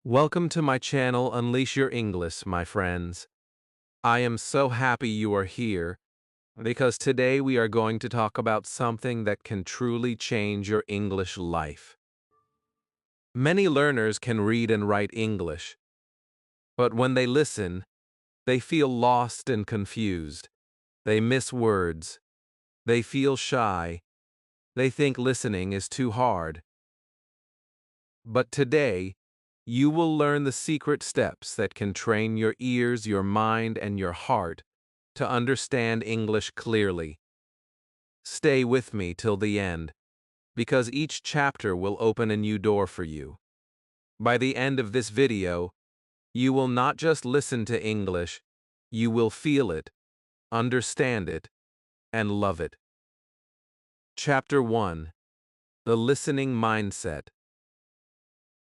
Welcome to my channel Unleash Your English, my friends. I am so happy you are here because today we are going to talk about something that can truly change your English life. Many learners can read and write English, but when they listen, they feel lost and confused. They miss words. They feel shy. They think listening is too hard. But today, you will learn the secret steps that can train your ears, your mind, and your heart to understand English clearly. Stay with me till the end, because each chapter will open a new door for you. By the end of this video, you will not just listen to English, you will feel it, understand it, and love it. Chapter 1: The Listening Mindset.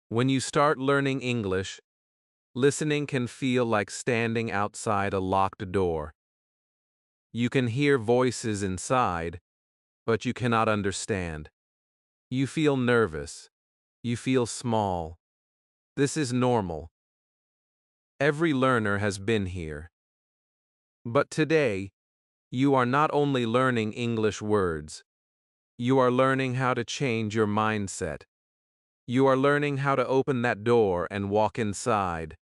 When you start learning English, listening can feel like standing outside a locked door. You can hear voices inside, but you cannot understand. You feel nervous. You feel small. This is normal. Every learner has been here. But today, you are not only learning English words, you are learning how to change your mindset. You are learning how to open that door and walk inside.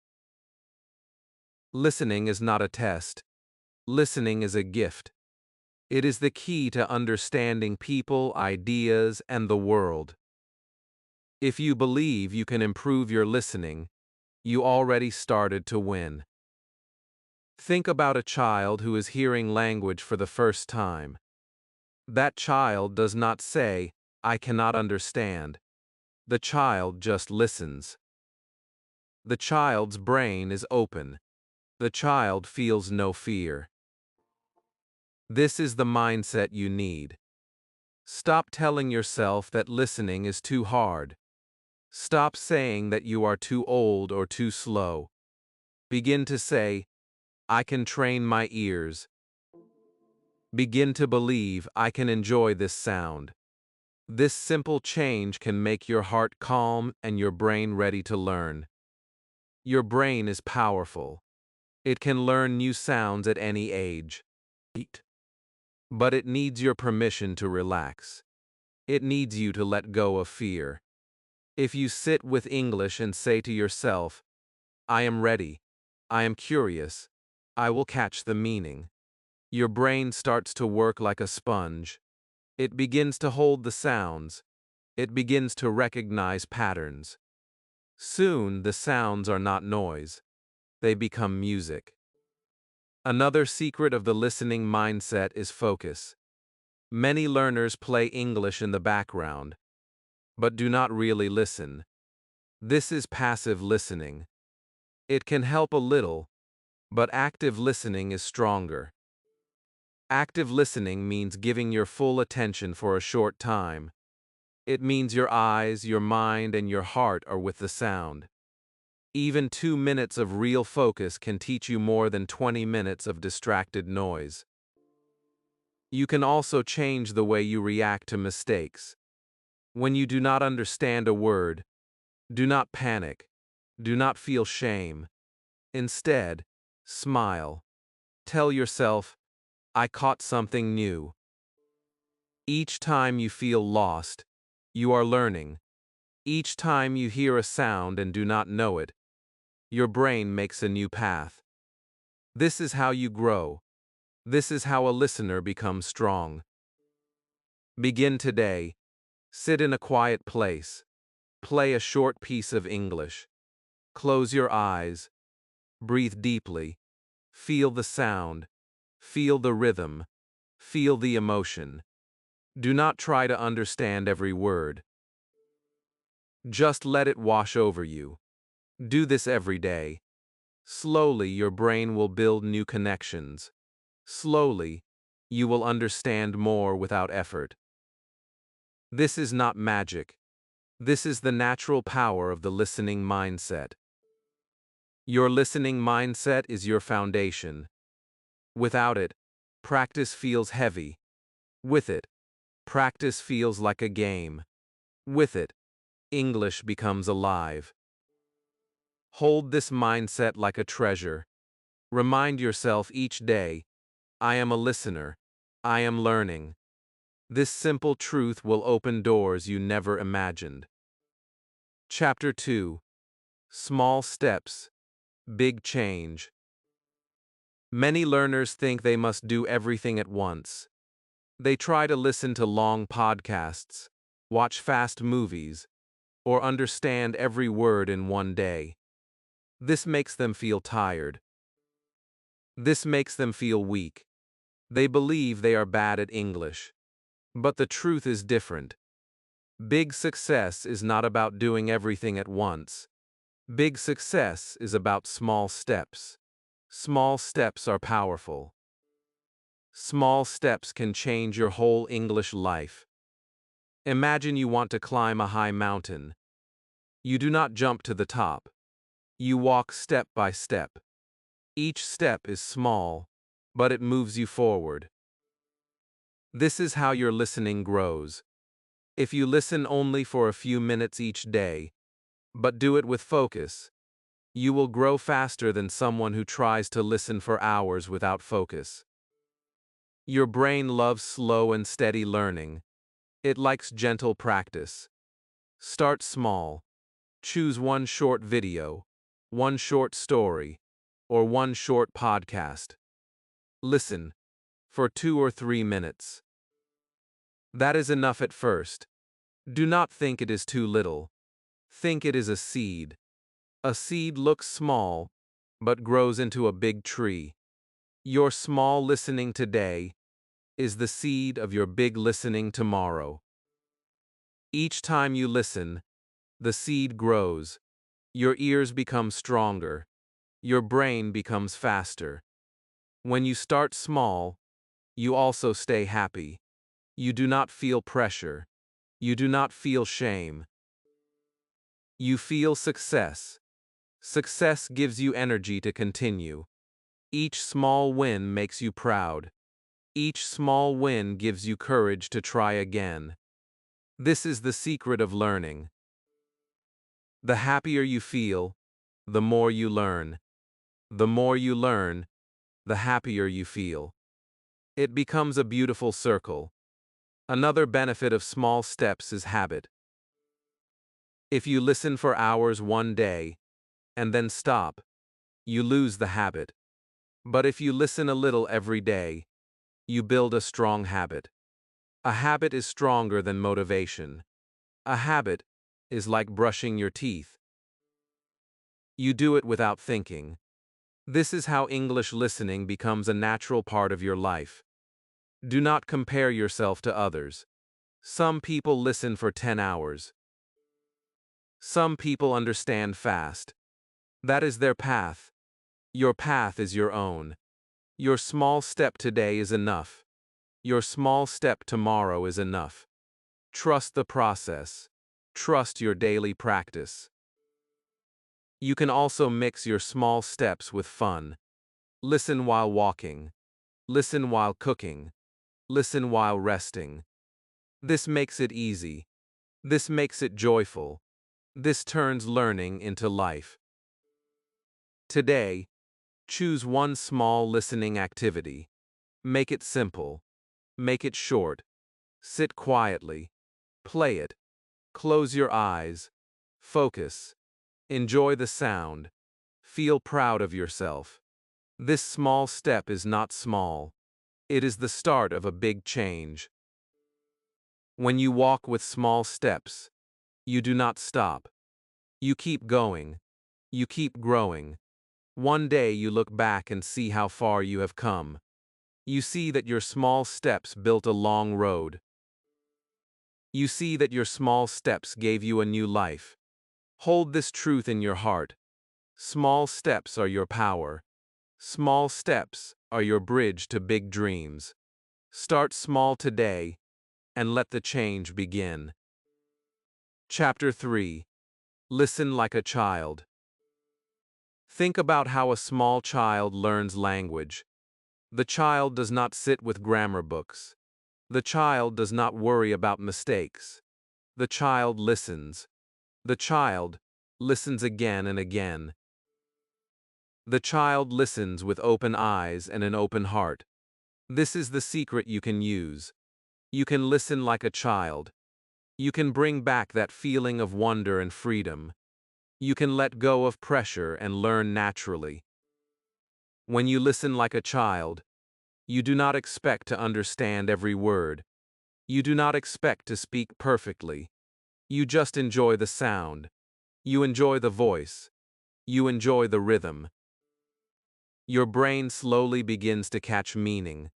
Listening is not a test. Listening is a gift. It is the key to understanding people, ideas, and the world. If you believe you can improve your listening, you already started to win. Think about a child who is hearing language for the first time. That child does not say, "I cannot understand." The child just listens. The child's brain is open. The child feels no fear. This is the mindset you need. Stop telling yourself that listening is too hard. Stop saying that you are too old or too slow. Begin to say, "I can train my ears." Begin to believe, "I can enjoy this sound." This simple change can make your heart calm and your brain ready to learn. Your brain is powerful. It can learn new sounds at any age. But it needs your permission to relax. It needs you to let go of fear. If you sit with English and say to yourself, "I am ready. I am curious. I will catch the meaning," your brain starts to work like a sponge. It begins to hold the sounds. It begins to recognize patterns. Soon, the sounds are not noise. They become music. Another secret of the listening mindset is focus. Many learners play English in the background, but do not really listen. This is passive listening. It can help a little, but active listening is stronger. Active listening means giving your full attention for a short time. It means your eyes, your mind, and your heart are with the sound. Even 2 minutes of real focus can teach you more than 20 minutes of distracted noise. You can also change the way you react to mistakes. When you do not understand a word, do not panic. Do not feel shame. Instead, smile. Tell yourself, "I caught something new." Each time you feel lost, you are learning. Each time you hear a sound and do not know it, your brain makes a new path. This is how you grow. This is how a listener becomes strong. Begin today. Sit in a quiet place. Play a short piece of English. Close your eyes. Breathe deeply. Feel the sound. Feel the rhythm. Feel the emotion. Do not try to understand every word. Just let it wash over you. Do this every day. Slowly, your brain will build new connections. Slowly, you will understand more without effort. This is not magic. This is the natural power of the listening mindset. Your listening mindset is your foundation. Without it, practice feels heavy. With it, practice feels like a game. With it, English becomes alive. Hold this mindset like a treasure. Remind yourself each day, I am a listener. I am learning. This simple truth will open doors you never imagined. Chapter 2. Small Steps, Big Change. Many learners think they must do everything at once. They try to listen to long podcasts, watch fast movies, or understand every word in one day. This makes them feel tired. This makes them feel weak. They believe they are bad at English. But the truth is different. Big success is not about doing everything at once. Big success is about small steps. Small steps are powerful. Small steps can change your whole English life. Imagine you want to climb a high mountain. You do not jump to the top. You walk step by step. Each step is small, but it moves you forward. This is how your listening grows. If you listen only for a few minutes each day, but do it with focus, you will grow faster than someone who tries to listen for hours without focus. Your brain loves slow and steady learning. It likes gentle practice. Start small. Choose one short video, one short story, or one short podcast. Listen for 2 or 3 minutes. That is enough at first. Do not think it is too little. Think it is a seed. A seed looks small, but grows into a big tree. Your small listening today is the seed of your big listening tomorrow. Each time you listen, the seed grows. Your ears become stronger. Your brain becomes faster. When you start small, you also stay happy. You do not feel pressure. You do not feel shame. You feel success. Success gives you energy to continue. Each small win makes you proud. Each small win gives you courage to try again. This is the secret of learning. The happier you feel, the more you learn. The more you learn, the happier you feel. It becomes a beautiful circle. Another benefit of small steps is habit. If you listen for hours one day, and then stop, you lose the habit. But if you listen a little every day, you build a strong habit. A habit is stronger than motivation. A habit is like brushing your teeth. You do it without thinking. This is how English listening becomes a natural part of your life. Do not compare yourself to others. Some people listen for 10 hours. Some people understand fast. That is their path. Your path is your own. Your small step today is enough. Your small step tomorrow is enough. Trust the process. Trust your daily practice. You can also mix your small steps with fun. Listen while walking. Listen while cooking. Listen while resting. This makes it easy. This makes it joyful. This turns learning into life. Today, choose one small listening activity. Make it simple. Make it short. Sit quietly. Play it. Close your eyes. Focus. Enjoy the sound. Feel proud of yourself. This small step is not small. It is the start of a big change. When you walk with small steps, you do not stop. You keep going. You keep growing. One day you look back and see how far you have come. You see that your small steps built a long road. You see that your small steps gave you a new life. Hold this truth in your heart. Small steps are your power. Small steps are your bridge to big dreams. Start small today and let the change begin. Chapter 3. Listen like a child. Think about how a small child learns language. The child does not sit with grammar books. The child does not worry about mistakes. The child listens. The child listens again and again. The child listens with open eyes and an open heart. This is the secret you can use. You can listen like a child. You can bring back that feeling of wonder and freedom. You can let go of pressure and learn naturally. When you listen like a child, you do not expect to understand every word. You do not expect to speak perfectly. You just enjoy the sound. You enjoy the voice. You enjoy the rhythm. Your brain slowly begins to catch meaning.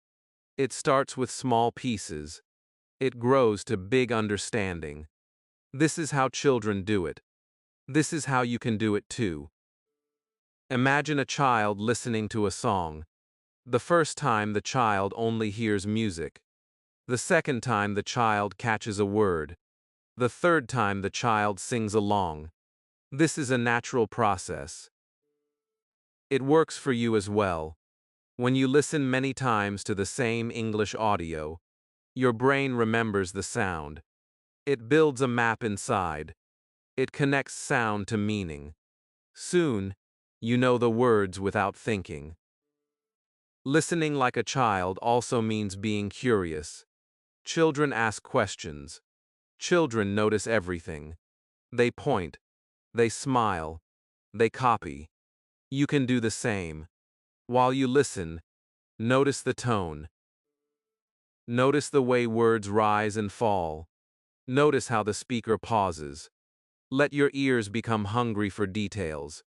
It starts with small pieces. It grows to big understanding. This is how children do it. This is how you can do it too. Imagine a child listening to a song. The first time the child only hears music. The second time the child catches a word. The third time the child sings along. This is a natural process. It works for you as well. When you listen many times to the same English audio, your brain remembers the sound. It builds a map inside. It connects sound to meaning. Soon, you know the words without thinking. Listening like a child also means being curious. Children ask questions. Children notice everything. They point. They smile. They copy. You can do the same. While you listen, notice the tone. Notice the way words rise and fall. Notice how the speaker pauses. Let your ears become hungry for details.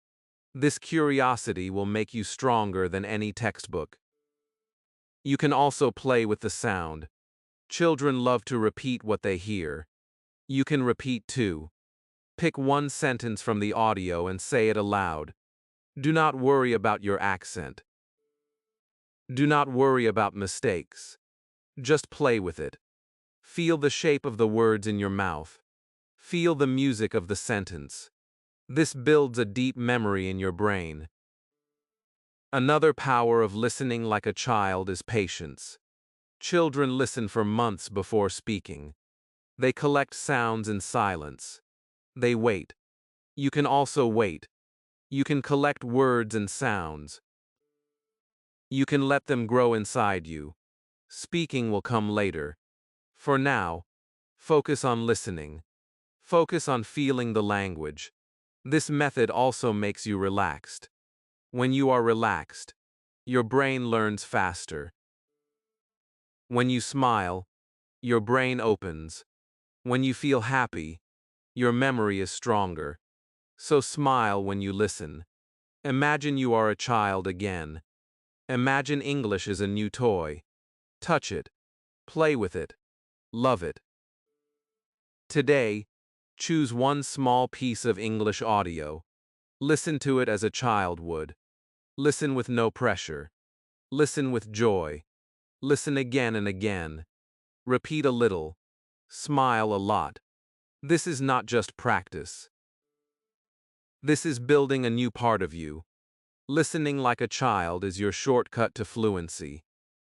This curiosity will make you stronger than any textbook. You can also play with the sound. Children love to repeat what they hear. You can repeat too. Pick one sentence from the audio and say it aloud. Do not worry about your accent. Do not worry about mistakes. Just play with it. Feel the shape of the words in your mouth. Feel the music of the sentence. This builds a deep memory in your brain. Another power of listening like a child is patience. Children listen for months before speaking. They collect sounds in silence. They wait. You can also wait. You can collect words and sounds. You can let them grow inside you. Speaking will come later. For now, focus on listening. Focus on feeling the language. This method also makes you relaxed. When you are relaxed, your brain learns faster. When you smile, your brain opens. When you feel happy, your memory is stronger. So smile when you listen. Imagine you are a child again. Imagine English is a new toy. Touch it. Play with it. Love it. Today, choose one small piece of English audio. Listen to it as a child would. Listen with no pressure. Listen with joy. Listen again and again. Repeat a little. Smile a lot. This is not just practice. This is building a new part of you. Listening like a child is your shortcut to fluency.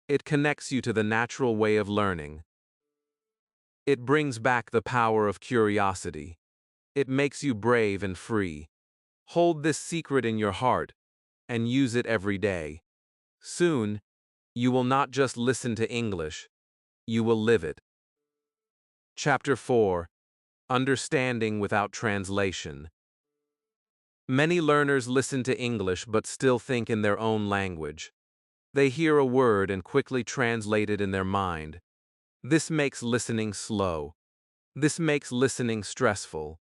It connects you to the natural way of learning. It brings back the power of curiosity. It makes you brave and free. Hold this secret in your heart and use it every day. Soon, you will not just listen to English, you will live it. Chapter 4: Understanding without translation. Many learners listen to English but still think in their own language. They hear a word and quickly translate it in their mind. This makes listening slow. This makes listening stressful.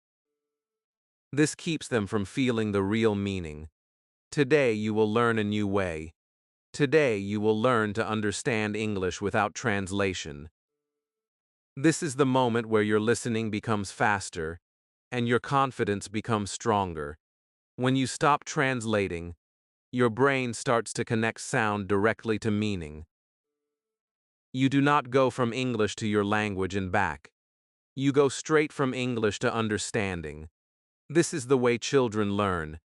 This keeps them from feeling the real meaning. Today you will learn a new way. Today you will learn to understand English without translation. This is the moment where your listening becomes faster and your confidence becomes stronger. When you stop translating, your brain starts to connect sound directly to meaning. You do not go from English to your language and back. You go straight from English to understanding. This is the way children learn.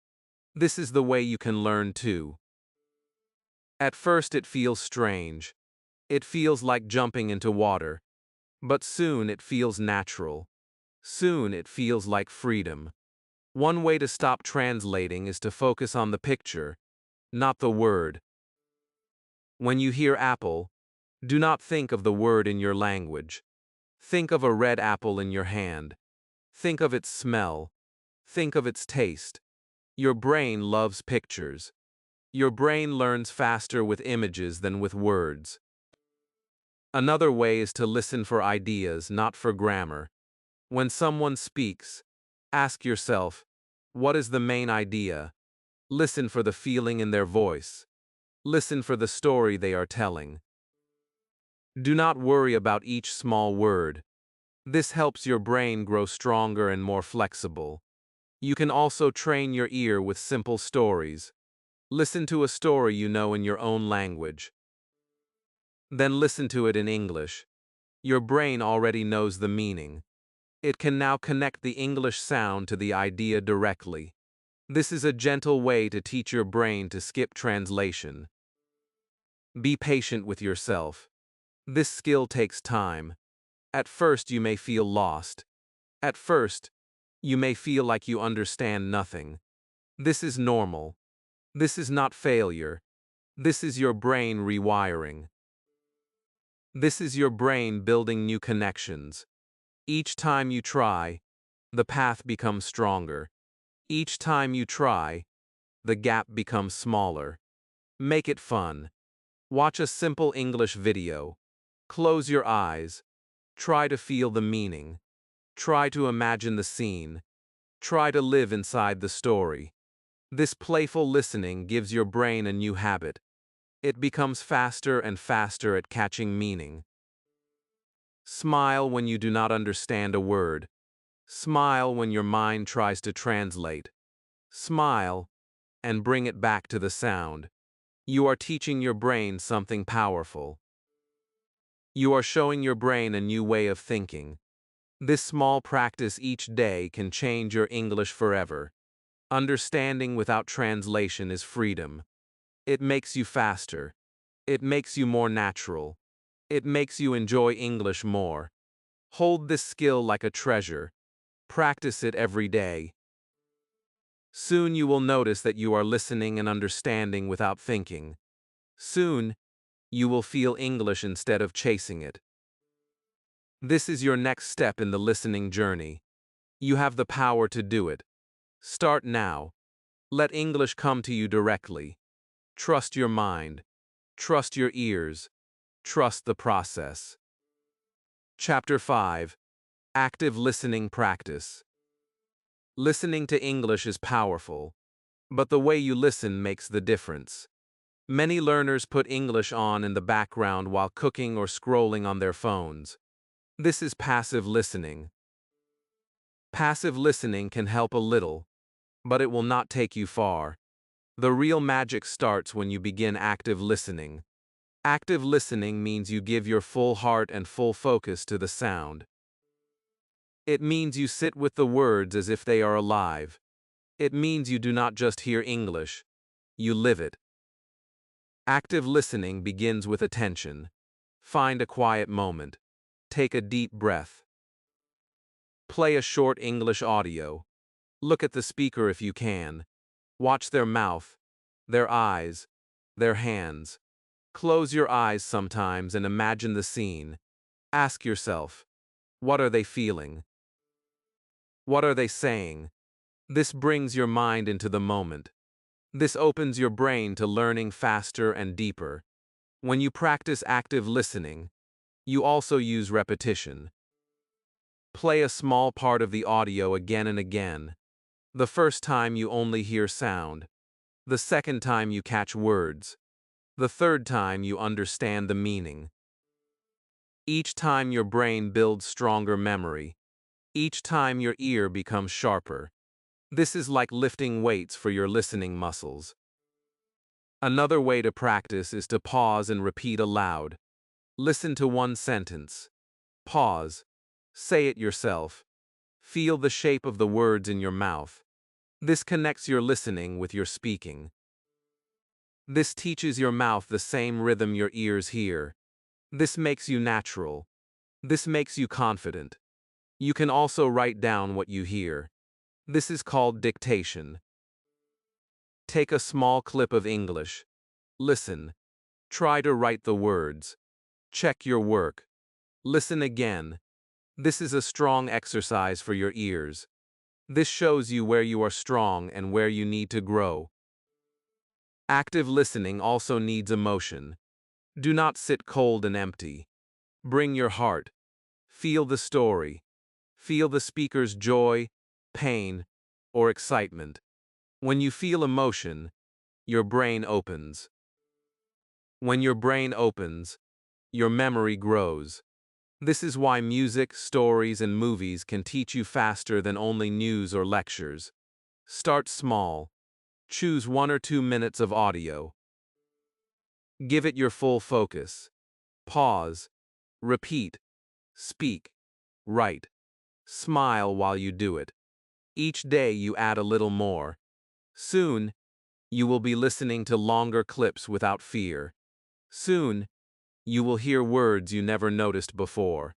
This is the way you can learn too. At first it feels strange. It feels like jumping into water. But soon it feels natural. Soon it feels like freedom. One way to stop translating is to focus on the picture. not the word. When you hear apple, do not think of the word in your language. Think of a red apple in your hand. Think of its smell. Think of its taste. Your brain loves pictures. Your brain learns faster with images than with words. Another way is to listen for ideas, not for grammar. When someone speaks, ask yourself, what is the main idea? Listen for the feeling in their voice. Listen for the story they are telling. Do not worry about each small word. This helps your brain grow stronger and more flexible. You can also train your ear with simple stories. Listen to a story you know in your own language. Then listen to it in English. Your brain already knows the meaning. It can now connect the English sound to the idea directly. This is a gentle way to teach your brain to skip translation. Be patient with yourself. This skill takes time. At first, you may feel lost. At first, you may feel like you understand nothing. This is normal. This is not failure. This is your brain rewiring. This is your brain building new connections. Each time you try, the path becomes stronger. Each time you try, the gap becomes smaller. Make it fun. Watch a simple English video. Close your eyes. Try to feel the meaning. Try to imagine the scene. Try to live inside the story. This playful listening gives your brain a new habit. It becomes faster and faster at catching meaning. Smile when you do not understand a word. Smile when your mind tries to translate. Smile and bring it back to the sound. You are teaching your brain something powerful. You are showing your brain a new way of thinking. This small practice each day can change your English forever. Understanding without translation is freedom. It makes you faster. It makes you more natural. It makes you enjoy English more. Hold this skill like a treasure. Practice it every day. Soon you will notice that you are listening and understanding without thinking. Soon, you will feel English instead of chasing it. This is your next step in the listening journey. You have the power to do it. Start now. Let English come to you directly. Trust your mind. Trust your ears. Trust the process. Chapter 5. Active Listening Practice. Listening to English is powerful, but the way you listen makes the difference. Many learners put English on in the background while cooking or scrolling on their phones. This is passive listening. Passive listening can help a little, but it will not take you far. The real magic starts when you begin active listening. Active listening means you give your full heart and full focus to the sound. It means you sit with the words as if they are alive. It means you do not just hear English, you live it. Active listening begins with attention. Find a quiet moment. Take a deep breath. Play a short English audio. Look at the speaker if you can. Watch their mouth, their eyes, their hands. Close your eyes sometimes and imagine the scene. Ask yourself, what are they feeling? What are they saying? This brings your mind into the moment. This opens your brain to learning faster and deeper. When you practice active listening, you also use repetition. Play a small part of the audio again and again. The first time you only hear sound. The second time you catch words. The third time you understand the meaning. Each time your brain builds stronger memory. Each time your ear becomes sharper. This is like lifting weights for your listening muscles. Another way to practice is to pause and repeat aloud. Listen to one sentence. Pause. Say it yourself. Feel the shape of the words in your mouth. This connects your listening with your speaking. This teaches your mouth the same rhythm your ears hear. This makes you natural. This makes you confident. You can also write down what you hear. This is called dictation. Take a small clip of English. Listen. Try to write the words. Check your work. Listen again. This is a strong exercise for your ears. This shows you where you are strong and where you need to grow. Active listening also needs emotion. Do not sit cold and empty. Bring your heart. Feel the story. Feel the speaker's joy, pain, or excitement. When you feel emotion, your brain opens. When your brain opens, your memory grows. This is why music, stories, and movies can teach you faster than only news or lectures. Start small. Choose 1 or 2 minutes of audio. Give it your full focus. Pause. Repeat. Speak. Write. Smile while you do it. Each day you add a little more. Soon, you will be listening to longer clips without fear. Soon, you will hear words you never noticed before.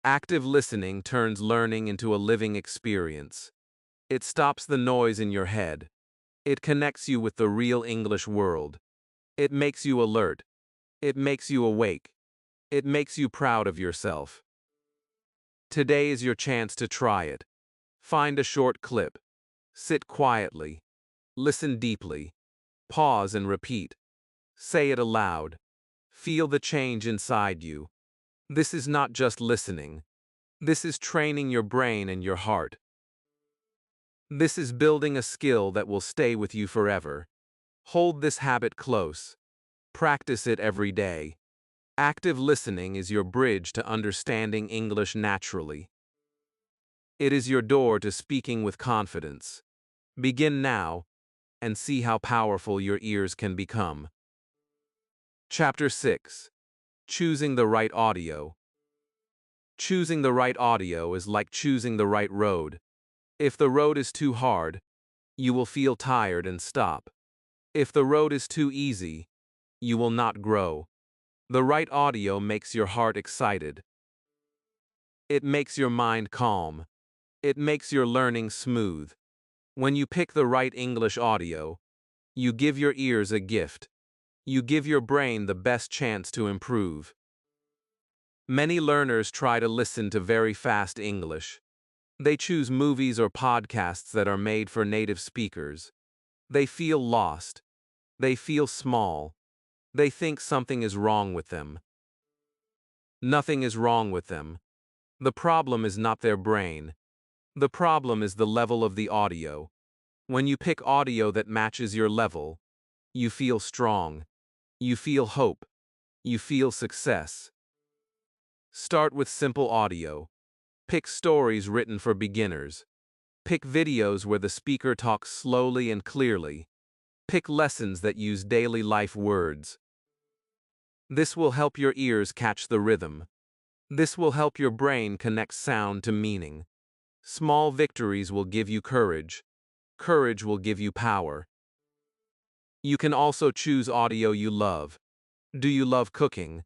Active listening turns learning into a living experience. It stops the noise in your head. It connects you with the real English world. It makes you alert. It makes you awake. It makes you proud of yourself. Today is your chance to try it. Find a short clip. Sit quietly. Listen deeply. Pause and repeat. Say it aloud. Feel the change inside you. This is not just listening. This is training your brain and your heart. This is building a skill that will stay with you forever. Hold this habit close. Practice it every day. Active listening is your bridge to understanding English naturally. It is your door to speaking with confidence. Begin now and see how powerful your ears can become. Chapter 6. Choosing the right audio. Choosing the right audio is like choosing the right road. If the road is too hard, you will feel tired and stop. If the road is too easy, you will not grow. The right audio makes your heart excited. It makes your mind calm. It makes your learning smooth. When you pick the right English audio, you give your ears a gift. You give your brain the best chance to improve. Many learners try to listen to very fast English. They choose movies or podcasts that are made for native speakers. They feel lost. They feel small. They think something is wrong with them. Nothing is wrong with them. The problem is not their brain. The problem is the level of the audio. When you pick audio that matches your level, you feel strong. You feel hope. You feel success. Start with simple audio. Pick stories written for beginners. Pick videos where the speaker talks slowly and clearly. Pick lessons that use daily life words. This will help your ears catch the rhythm. This will help your brain connect sound to meaning. Small victories will give you courage. Courage will give you power. You can also choose audio you love. Do you love cooking?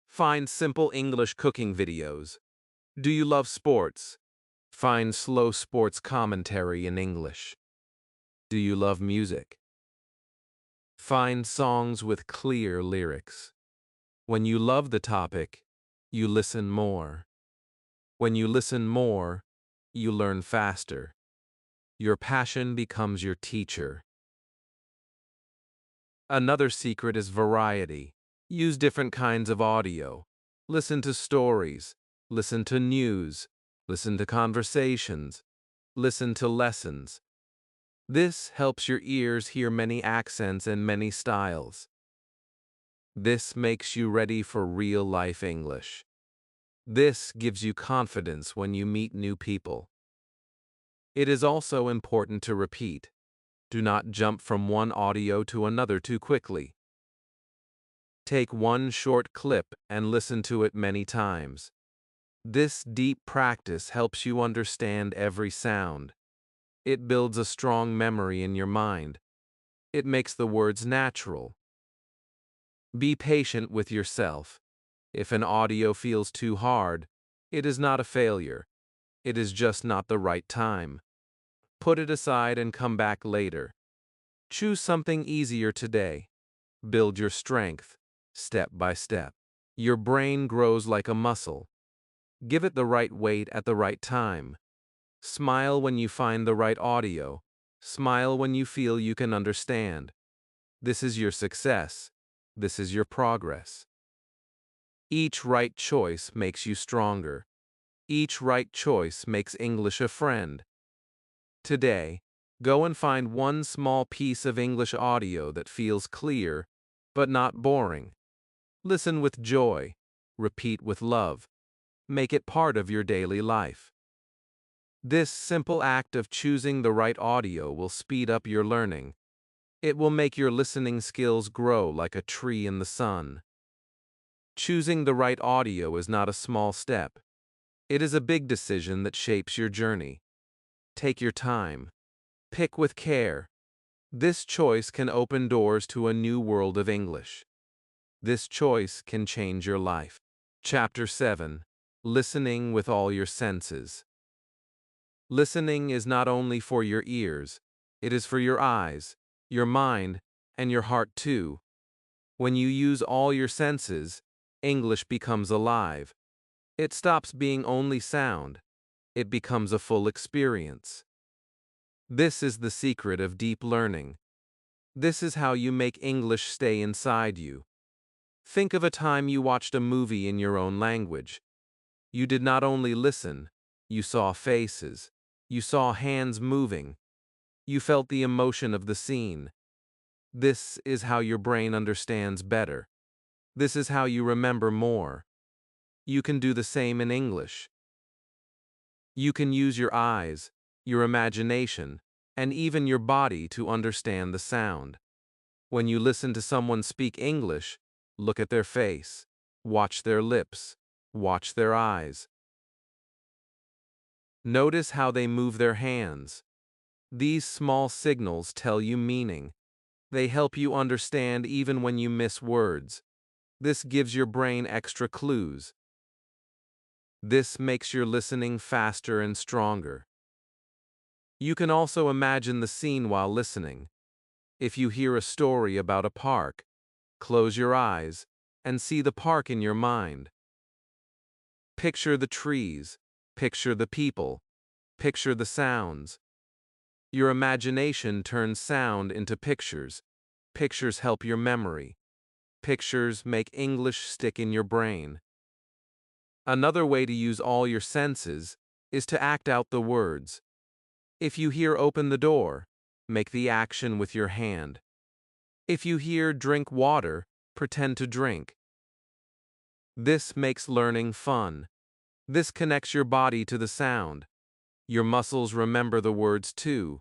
Find simple English cooking videos. Do you love sports? Find slow sports commentary in English. Do you love music? Find songs with clear lyrics. When you love the topic, you listen more. When you listen more, you learn faster. Your passion becomes your teacher. Another secret is variety. Use different kinds of audio. Listen to stories. Listen to news. Listen to conversations. Listen to lessons. This helps your ears hear many accents and many styles. This makes you ready for real-life English. This gives you confidence when you meet new people. It is also important to repeat. Do not jump from one audio to another too quickly. Take one short clip and listen to it many times. This deep practice helps you understand every sound. It builds a strong memory in your mind. It makes the words natural. Be patient with yourself. If an audio feels too hard, it is not a failure. It is just not the right time. Put it aside and come back later. Choose something easier today. Build your strength, step by step. Your brain grows like a muscle. Give it the right weight at the right time. Smile when you find the right audio. Smile when you feel you can understand. This is your success. This is your progress. Each right choice makes you stronger. Each right choice makes English a friend. Today, go and find one small piece of English audio that feels clear, but not boring. Listen with joy. Repeat with love. Make it part of your daily life. This simple act of choosing the right audio will speed up your learning. It will make your listening skills grow like a tree in the sun. Choosing the right audio is not a small step. It is a big decision that shapes your journey. Take your time. Pick with care. This choice can open doors to a new world of English. This choice can change your life. Chapter 7. Listening with all your senses. Listening is not only for your ears, it is for your eyes, your mind, and your heart too. When you use all your senses, English becomes alive. It stops being only sound. It becomes a full experience. This is the secret of deep learning. This is how you make English stay inside you. Think of a time you watched a movie in your own language. You did not only listen, you saw faces. You saw hands moving. You felt the emotion of the scene. This is how your brain understands better. This is how you remember more. You can do the same in English. You can use your eyes, your imagination, and even your body to understand the sound. When you listen to someone speak English, look at their face, watch their lips, watch their eyes. Notice how they move their hands. These small signals tell you meaning. They help you understand even when you miss words. This gives your brain extra clues. This makes your listening faster and stronger. You can also imagine the scene while listening. If you hear a story about a park, close your eyes and see the park in your mind. Picture the trees, picture the people, picture the sounds. Your imagination turns sound into pictures. Pictures help your memory. Pictures make English stick in your brain. Another way to use all your senses is to act out the words. If you hear "open the door," make the action with your hand. If you hear "drink water," pretend to drink. This makes learning fun. This connects your body to the sound. Your muscles remember the words too.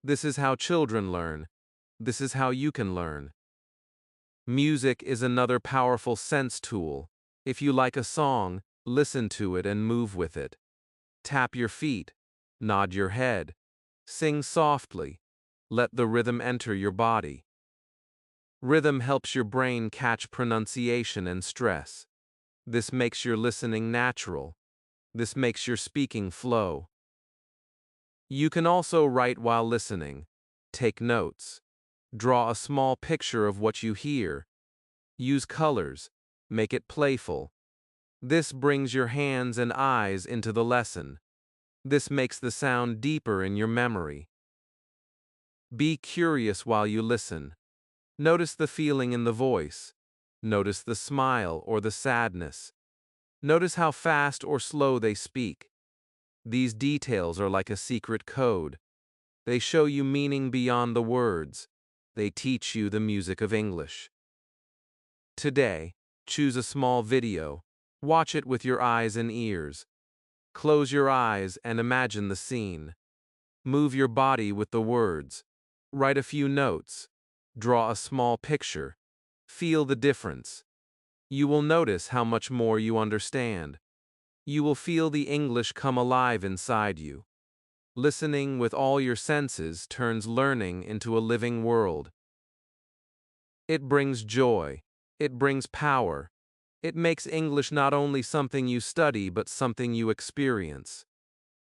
This is how children learn. This is how you can learn. Music is another powerful sense tool. If you like a song, listen to it and move with it. Tap your feet, nod your head, sing softly. Let the rhythm enter your body. Rhythm helps your brain catch pronunciation and stress. This makes your listening natural. This makes your speaking flow. You can also write while listening. Take notes. Draw a small picture of what you hear. Use colors. Make it playful. This brings your hands and eyes into the lesson. This makes the sound deeper in your memory. Be curious while you listen. Notice the feeling in the voice. Notice the smile or the sadness. Notice how fast or slow they speak. These details are like a secret code. They show you meaning beyond the words. They teach you the music of English. Today, choose a small video. Watch it with your eyes and ears. Close your eyes and imagine the scene. Move your body with the words. Write a few notes. Draw a small picture. Feel the difference. You will notice how much more you understand. You will feel the English come alive inside you. Listening with all your senses turns learning into a living world. It brings joy. It brings power. It makes English not only something you study but something you experience.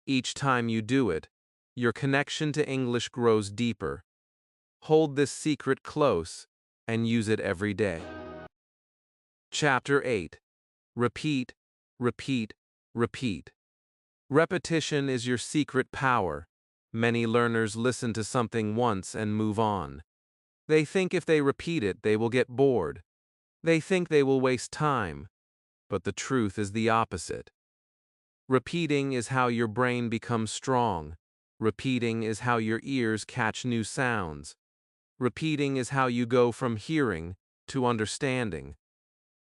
Each time you do it, your connection to English grows deeper. Hold this secret close and use it every day. Chapter 8. Repeat, repeat, repeat. Repetition is your secret power. Many learners listen to something once and move on. They think if they repeat it, they will get bored. They think they will waste time. But the truth is the opposite. Repeating is how your brain becomes strong. Repeating is how your ears catch new sounds. Repeating is how you go from hearing to understanding.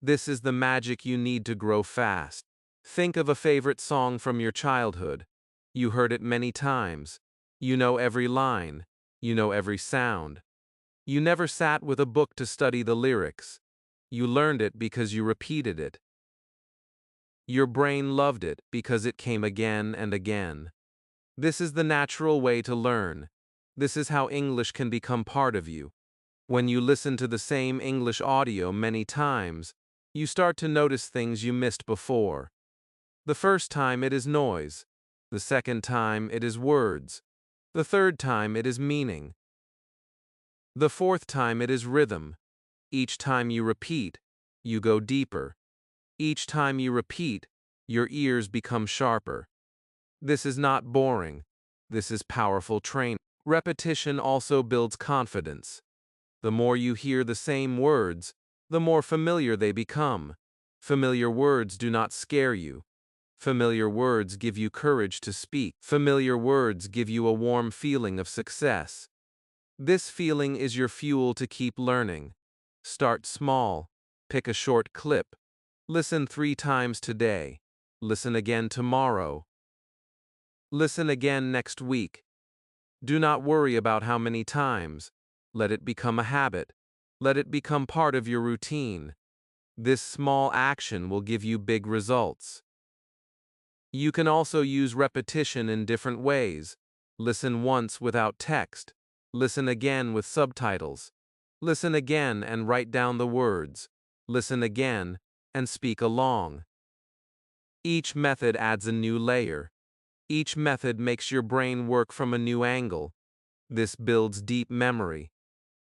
This is the magic you need to grow fast. Think of a favorite song from your childhood. You heard it many times. You know every line. You know every sound. You never sat with a book to study the lyrics. You learned it because you repeated it. Your brain loved it because it came again and again. This is the natural way to learn. This is how English can become part of you. When you listen to the same English audio many times, you start to notice things you missed before. The first time it is noise. The second time it is words. The third time it is meaning. The fourth time it is rhythm. Each time you repeat, you go deeper. Each time you repeat, your ears become sharper. This is not boring. This is powerful training. Repetition also builds confidence. The more you hear the same words, the more familiar they become. Familiar words do not scare you. Familiar words give you courage to speak. Familiar words give you a warm feeling of success. This feeling is your fuel to keep learning. Start small. Pick a short clip. Listen 3 times today. Listen again tomorrow. Listen again next week. Do not worry about how many times. Let it become a habit. Let it become part of your routine. This small action will give you big results. You can also use repetition in different ways. Listen once without text. Listen again with subtitles. Listen again and write down the words. Listen again and speak along. Each method adds a new layer. Each method makes your brain work from a new angle. This builds deep memory.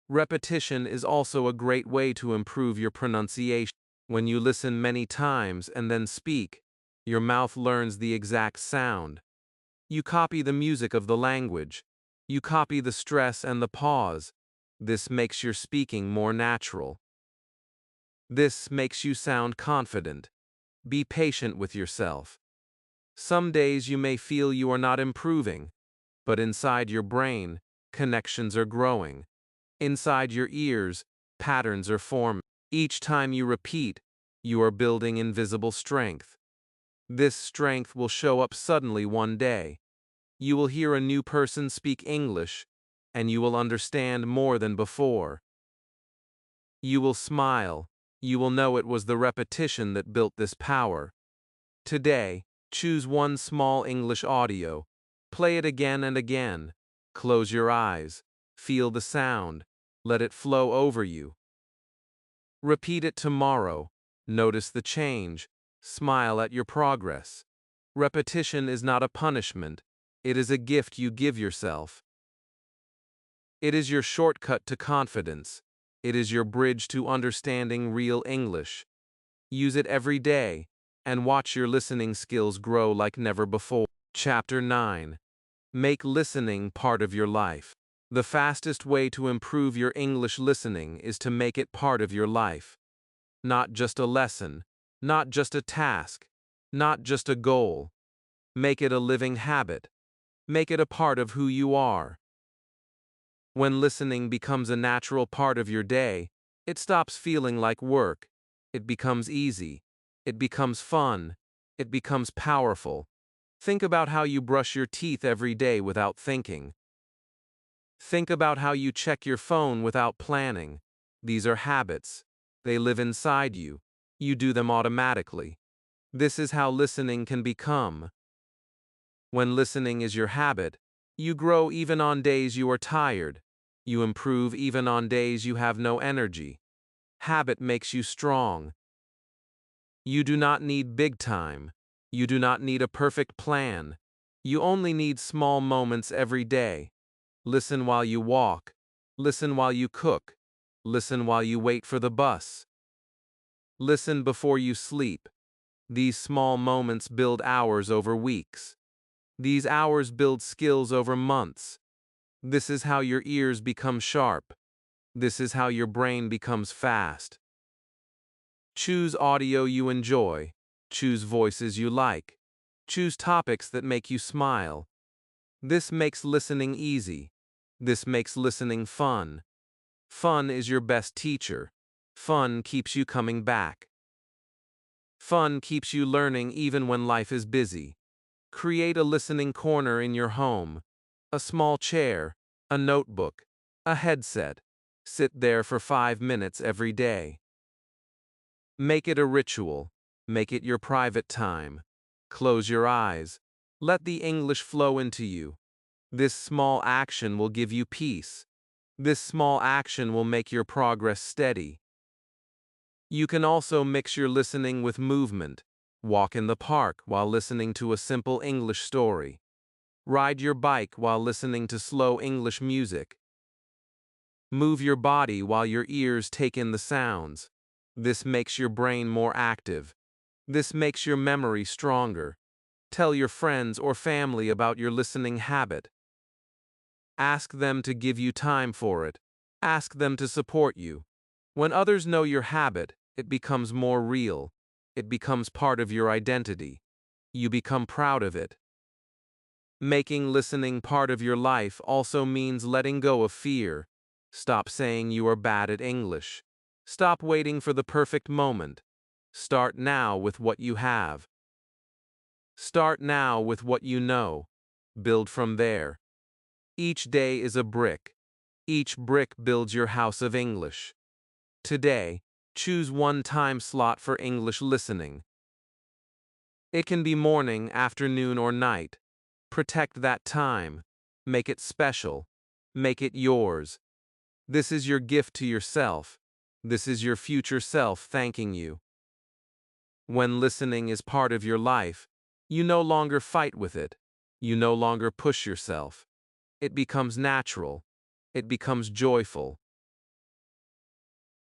Repetition is also a great way to improve your pronunciation. When you listen many times and then speak, your mouth learns the exact sound. You copy the music of the language. You copy the stress and the pause. This makes your speaking more natural. This makes you sound confident. Be patient with yourself. Some days you may feel you are not improving, but inside your brain, connections are growing. Inside your ears, patterns are forming. Each time you repeat, you are building invisible strength. This strength will show up suddenly one day. You will hear a new person speak English, and you will understand more than before. You will smile. You will know it was the repetition that built this power. Today, choose one small English audio. Play it again and again. Close your eyes. Feel the sound. Let it flow over you. Repeat it tomorrow. Notice the change. Smile at your progress. Repetition is not a punishment. It is a gift you give yourself. It is your shortcut to confidence. It is your bridge to understanding real English. Use it every day, and watch your listening skills grow like never before. Chapter 9. Make listening part of your life. The fastest way to improve your English listening is to make it part of your life. Not just a lesson, not just a task, not just a goal. Make it a living habit. Make it a part of who you are. When listening becomes a natural part of your day, it stops feeling like work. It becomes easy. It becomes fun. It becomes powerful. Think about how you brush your teeth every day without thinking. Think about how you check your phone without planning. These are habits. They live inside you. You do them automatically. This is how listening can become. When listening is your habit, you grow even on days you are tired. You improve even on days you have no energy. Habit makes you strong. You do not need big time. You do not need a perfect plan. You only need small moments every day. Listen while you walk. Listen while you cook. Listen while you wait for the bus. Listen before you sleep. These small moments build hours over weeks. These hours build skills over months. This is how your ears become sharp. This is how your brain becomes fast. Choose audio you enjoy. Choose voices you like. Choose topics that make you smile. This makes listening easy. This makes listening fun. Fun is your best teacher. Fun keeps you coming back. Fun keeps you learning even when life is busy. Create a listening corner in your home. A small chair, a notebook, a headset. Sit there for 5 minutes every day. Make it a ritual. Make it your private time. Close your eyes. Let the English flow into you. This small action will give you peace. This small action will make your progress steady. You can also mix your listening with movement. Walk in the park while listening to a simple English story. Ride your bike while listening to slow English music. Move your body while your ears take in the sounds. This makes your brain more active. This makes your memory stronger. Tell your friends or family about your listening habit. Ask them to give you time for it. Ask them to support you. When others know your habit, it becomes more real. It becomes part of your identity. You become proud of it. Making listening part of your life also means letting go of fear. Stop saying you are bad at English. Stop waiting for the perfect moment. Start now with what you have. Start now with what you know. Build from there. Each day is a brick. Each brick builds your house of English. Today, choose one time slot for English listening. It can be morning, afternoon, or night. Protect that time. Make it special. Make it yours. This is your gift to yourself. This is your future self thanking you. When listening is part of your life, you no longer fight with it. You no longer push yourself. It becomes natural. It becomes joyful.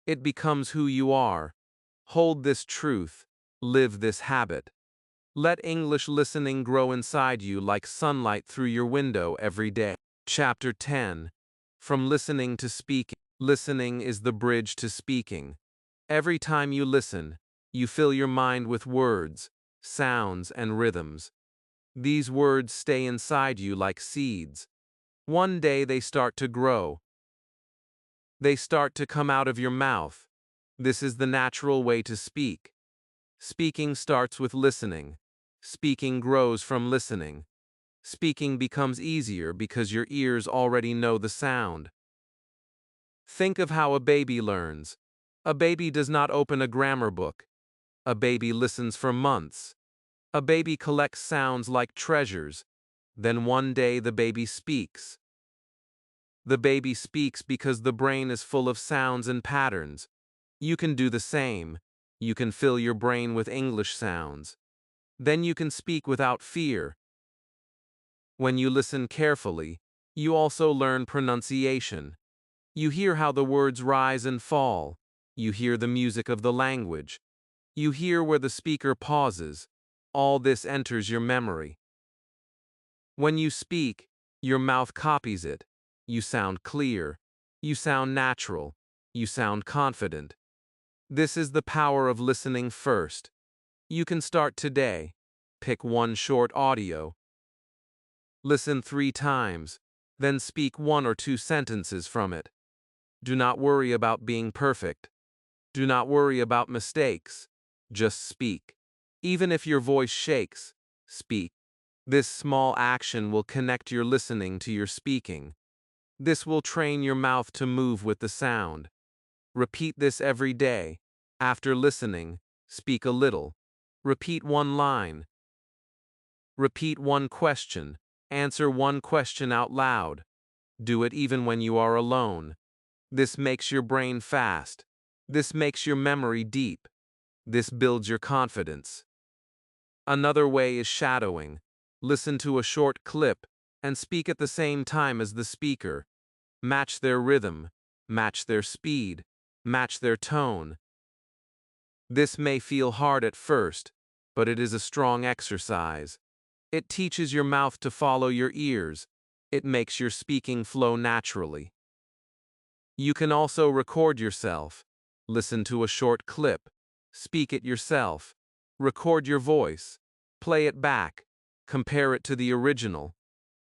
It becomes who you are. Hold this truth. Live this habit. Let English listening grow inside you like sunlight through your window every day. Chapter 10. From listening to speaking. Listening is the bridge to speaking. Every time you listen, you fill your mind with words, sounds, and rhythms. These words stay inside you like seeds. One day they start to grow. They start to come out of your mouth. This is the natural way to speak. Speaking starts with listening. Speaking grows from listening. Speaking becomes easier because your ears already know the sound. Think of how a baby learns. A baby does not open a grammar book. A baby listens for months. A baby collects sounds like treasures. Then one day the baby speaks. The baby speaks because the brain is full of sounds and patterns. You can do the same. You can fill your brain with English sounds. Then you can speak without fear. When you listen carefully, you also learn pronunciation. You hear how the words rise and fall. You hear the music of the language. You hear where the speaker pauses. All this enters your memory. When you speak, your mouth copies it. You sound clear. You sound natural. You sound confident. This is the power of listening first. You can start today. Pick one short audio. Listen 3 times, then speak 1 or 2 sentences from it. Do not worry about being perfect. Do not worry about mistakes. Just speak. Even if your voice shakes, speak. This small action will connect your listening to your speaking. This will train your mouth to move with the sound. Repeat this every day. After listening, speak a little. Repeat 1 line. Repeat 1 question. Answer 1 question out loud. Do it even when you are alone. This makes your brain fast. This makes your memory deep. This builds your confidence. Another way is shadowing. Listen to a short clip and speak at the same time as the speaker. Match their rhythm, match their speed, match their tone. This may feel hard at first, but it is a strong exercise. It teaches your mouth to follow your ears. It makes your speaking flow naturally. You can also record yourself. Listen to a short clip. Speak it yourself. Record your voice. Play it back. Compare it to the original.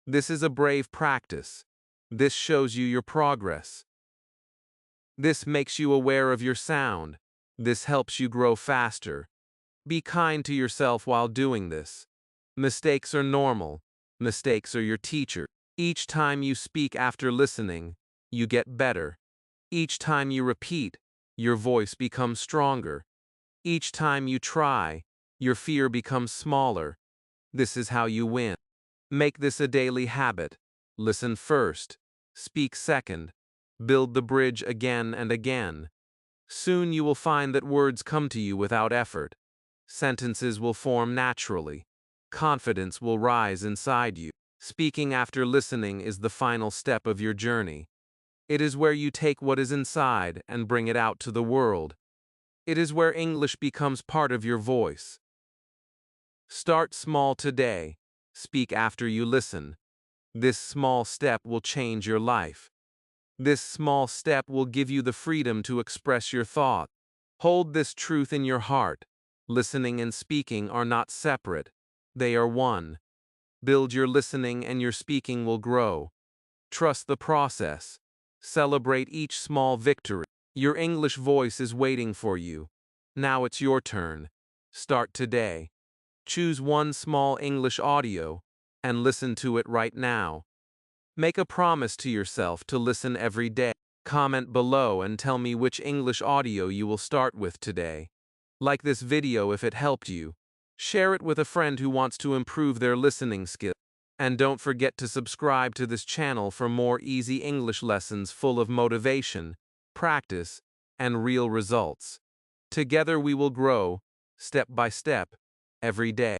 This is a brave practice. This shows you your progress. This makes you aware of your sound. This helps you grow faster. Be kind to yourself while doing this. Mistakes are normal. Mistakes are your teacher. Each time you speak after listening, you get better. Each time you repeat, your voice becomes stronger. Each time you try, your fear becomes smaller. This is how you win. Make this a daily habit. Listen first. Speak second. Build the bridge again and again. Soon you will find that words come to you without effort. Sentences will form naturally. Confidence will rise inside you. Speaking after listening is the final step of your journey. It is where you take what is inside and bring it out to the world. It is where English becomes part of your voice. Start small today. Speak after you listen. This small step will change your life. This small step will give you the freedom to express your thought. Hold this truth in your heart. Listening and speaking are not separate. They are one. Build your listening and your speaking will grow. Trust the process. Celebrate each small victory. Your English voice is waiting for you. Now it's your turn. Start today. Choose one small English audio and listen to it right now. Make a promise to yourself to listen every day. Comment below and tell me which English audio you will start with today. Like this video if it helped you. Share it with a friend who wants to improve their listening skills. And don't forget to subscribe to this channel for more easy English lessons full of motivation, practice, and real results. Together we will grow, step by step, every day.